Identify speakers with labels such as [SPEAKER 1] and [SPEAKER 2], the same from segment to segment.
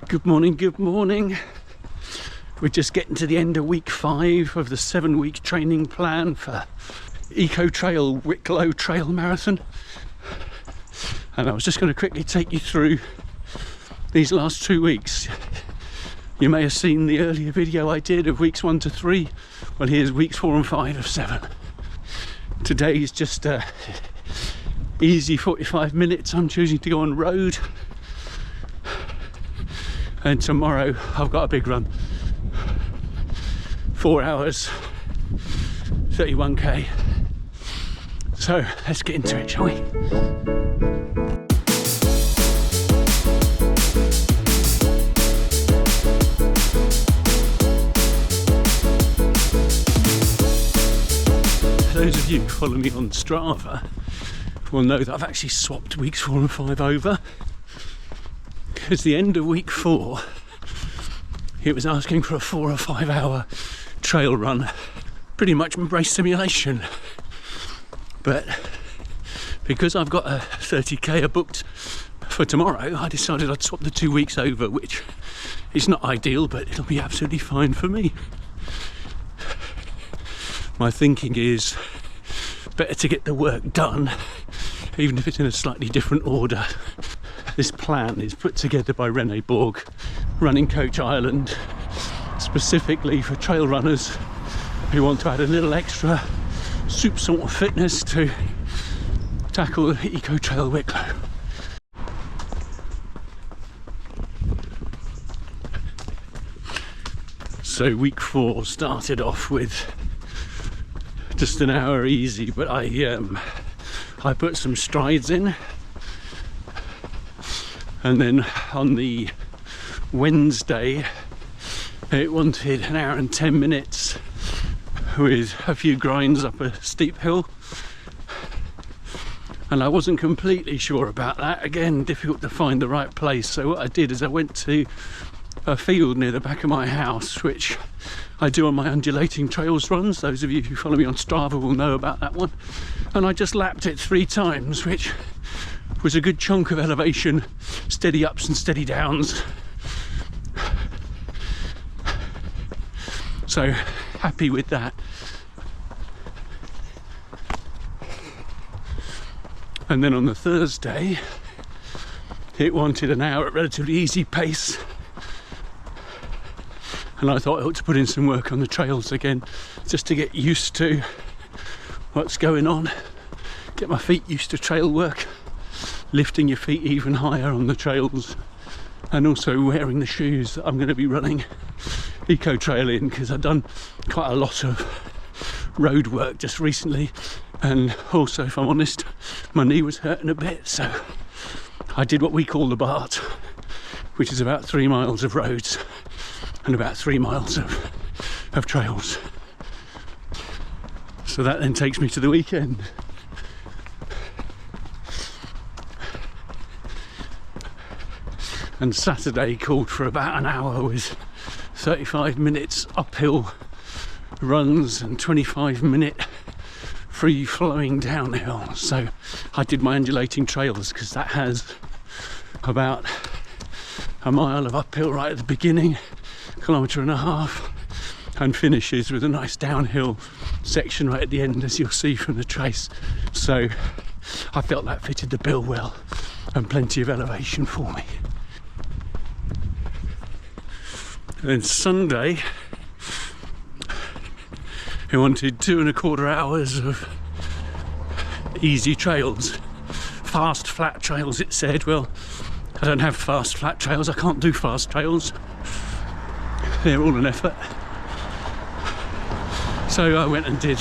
[SPEAKER 1] Good morning, good morning. We're just getting to the end of week 5 of the 7-week training plan for Ecotrail Wicklow Trail Marathon. And I was just going to quickly take you through these last 2 weeks. You may have seen the earlier video I did of weeks 1 to 3. Well, here's weeks 4 and 5 of 7. Today is just easy 45 minutes. I'm choosing to go on road. And tomorrow I've got a big run. 4 hours, 31k. So let's get into it, shall we? Those of you who follow me on Strava will know that I've actually swapped weeks 4 and 5 over. Because the end of week 4, it was asking for a 4 or 5 hour trail run, pretty much race simulation. But because I've got a 30k booked for tomorrow, I decided I'd swap the 2 weeks over, which is not ideal, but it'll be absolutely fine for me. My thinking is better to get the work done, even if it's in a slightly different order. This plan is put together by Rene Borg, Running Coach Ireland, specifically for trail runners who want to add a little extra soup sort of fitness to tackle the Ecotrail Wicklow. So week 4 started off with just an hour easy, but I put some strides in. And then on the Wednesday, it wanted an hour and 10 minutes with a few grinds up a steep hill. And I wasn't completely sure about that. Again, difficult to find the right place. So what I did is I went to a field near the back of my house, which I do on my undulating trails runs. Those of you who follow me on Strava will know about that one. And I just lapped it 3 times, which was a good chunk of elevation, steady ups and steady downs. So happy with that. And then on the Thursday, it wanted an hour at relatively easy pace. And I thought I ought to put in some work on the trails again, just to get used to what's going on, get my feet used to trail work, lifting your feet even higher on the trails, and also wearing the shoes that I'm going to be running Ecotrail in, because I've done quite a lot of road work just recently, and also, if I'm honest, my knee was hurting a bit, so I did what we call the BART, which is about 3 miles of roads and about 3 miles of trails. So that then takes me to the weekend. And Saturday called for about an hour with 35 minutes uphill runs and 25-minute free-flowing downhill. So I did my undulating trails, because that has about a mile of uphill right at the beginning, 1.5 kilometres, and finishes with a nice downhill section right at the end, as you'll see from the trace. So I felt that fitted the bill well, and plenty of elevation for me. And then Sunday, he wanted 2.25 hours of easy trails, fast flat trails, it said. Well, I don't have fast flat trails, I can't do fast trails, they're all an effort. So I went and did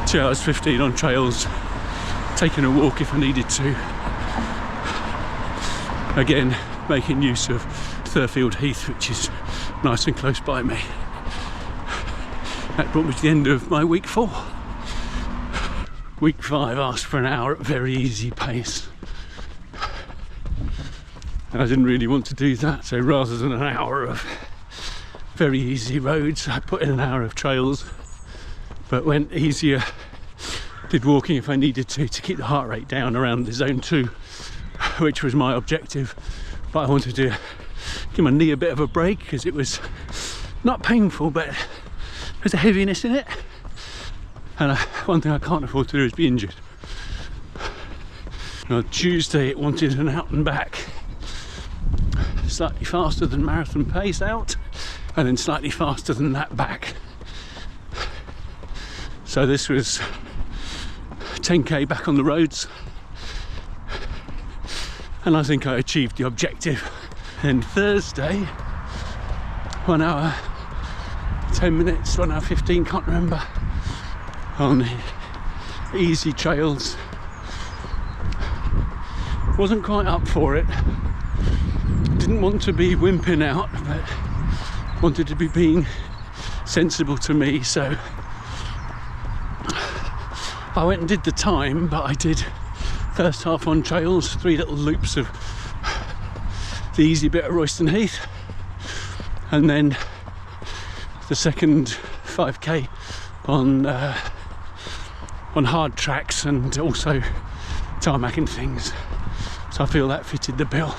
[SPEAKER 1] 2 hours 15 on trails, taking a walk if I needed to, again making use of Thurfield Heath, which is nice and close by me. That brought me to the end of my week 4. Week 5 asked for an hour at very easy pace. I didn't really want to do that, so rather than an hour of very easy roads, I put in an hour of trails, but went easier, did walking if I needed to keep the heart rate down around the zone 2, which was my objective but I wanted to give my knee a bit of a break because it was not painful, but there's a heaviness in it, and one thing I can't afford to do is be injured. And on Tuesday it wanted an out and back, slightly faster than marathon pace out, and then slightly faster than that back. So this was 10k back on the roads, and I think I achieved the objective. And Thursday, 1 hour 10 minutes, 1 hour 15, can't remember, on easy trails. Wasn't quite up for it, didn't want to be wimping out, but wanted to be being sensible to me, so I went and did the time, but I did first half on trails, 3 little loops of the easy bit of Royston Heath, and then the second 5k on hard tracks and also tarmac and things. So I feel that fitted the bill.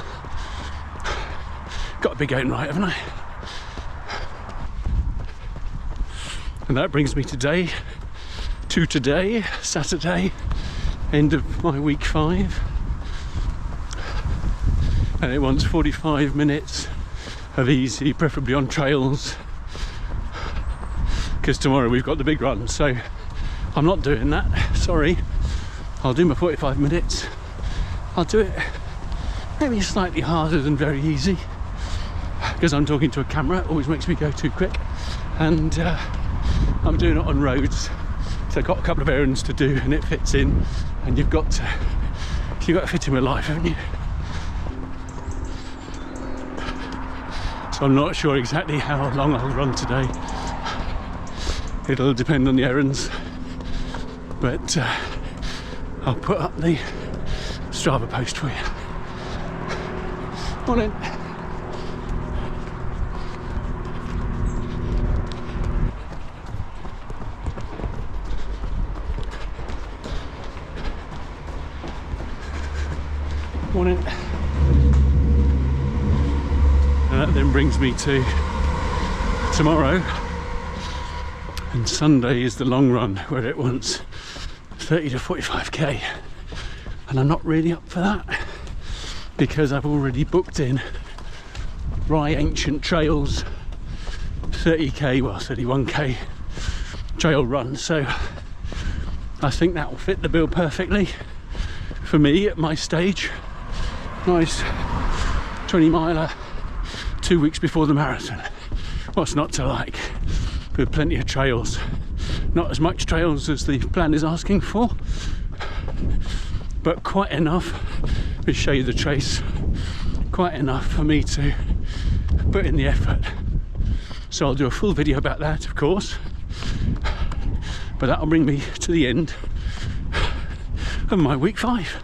[SPEAKER 1] Got to be going right, haven't I? And that brings me today, Saturday, end of my week 5. And it wants 45 minutes of easy, preferably on trails, because tomorrow we've got the big run. So I'm not doing that, sorry. I'll do my 45 minutes. I'll do it maybe slightly harder than very easy, because I'm talking to a camera, it always makes me go too quick, and I'm doing it on roads, so I've got a couple of errands to do, and it fits in, and you've got to fit in with life, haven't you? So I'm not sure exactly how long I'll run today. It'll depend on the errands, but I'll put up the Strava post for you. Morning. Morning. And that then brings me to tomorrow, and Sunday is the long run, where it wants 30 to 45k, and I'm not really up for that because I've already booked in Rye Ancient Trails 30k, well 31k trail run, so I think that will fit the bill perfectly for me at my stage. Nice 20 miler 2 weeks before the marathon. What's not to like, with plenty of trails. Not as much trails as the plan is asking for, but quite enough. Let me show you the trace. Quite enough for me to put in the effort. So I'll do a full video about that, of course, but that'll bring me to the end of my week 5.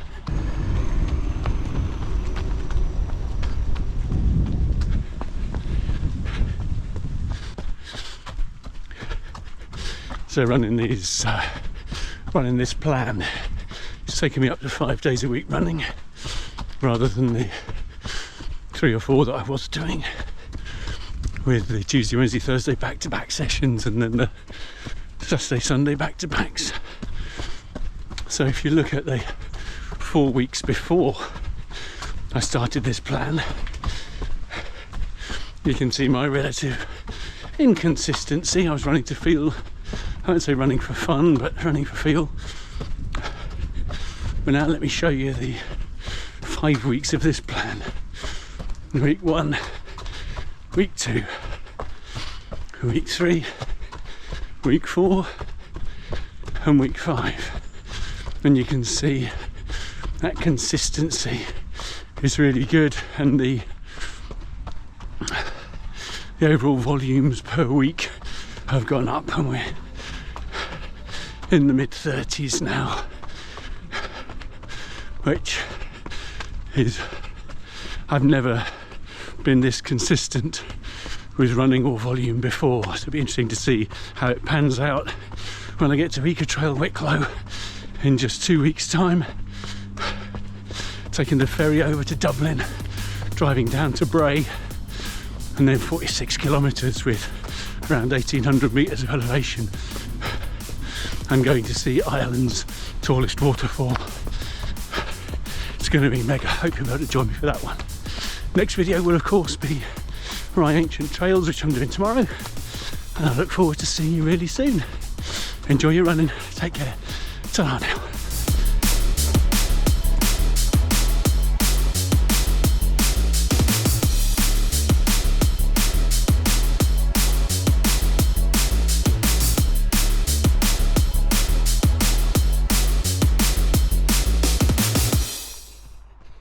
[SPEAKER 1] So running this plan, it's taking me up to 5 days a week running, rather than the 3 or 4 that I was doing, with the Tuesday, Wednesday, Thursday back-to-back sessions, and then the Saturday, Sunday back-to-backs. So if you look at the 4 weeks before I started this plan, you can see my relative inconsistency. I was running to feel, I won't say running for fun, but running for feel. But now let me show you the 5 weeks of this plan. Week 1, week 2, week 3, week 4, and week 5. And you can see that consistency is really good, and the overall volumes per week have gone up, and we're in the mid-30s now, which is, I've never been this consistent with running or volume before, so it'll be interesting to see how it pans out when I get to Ecotrail Wicklow in just 2 weeks' time, taking the ferry over to Dublin, driving down to Bray, and then 46 kilometres with around 1800 metres of elevation. I'm going to see Ireland's tallest waterfall. It's going to be mega. Hope you'll be able to join me for that one. Next video will of course be Rye Ancient Trails, which I'm doing tomorrow, and I look forward to seeing you really soon. Enjoy your running. Take care. Ta-ra now.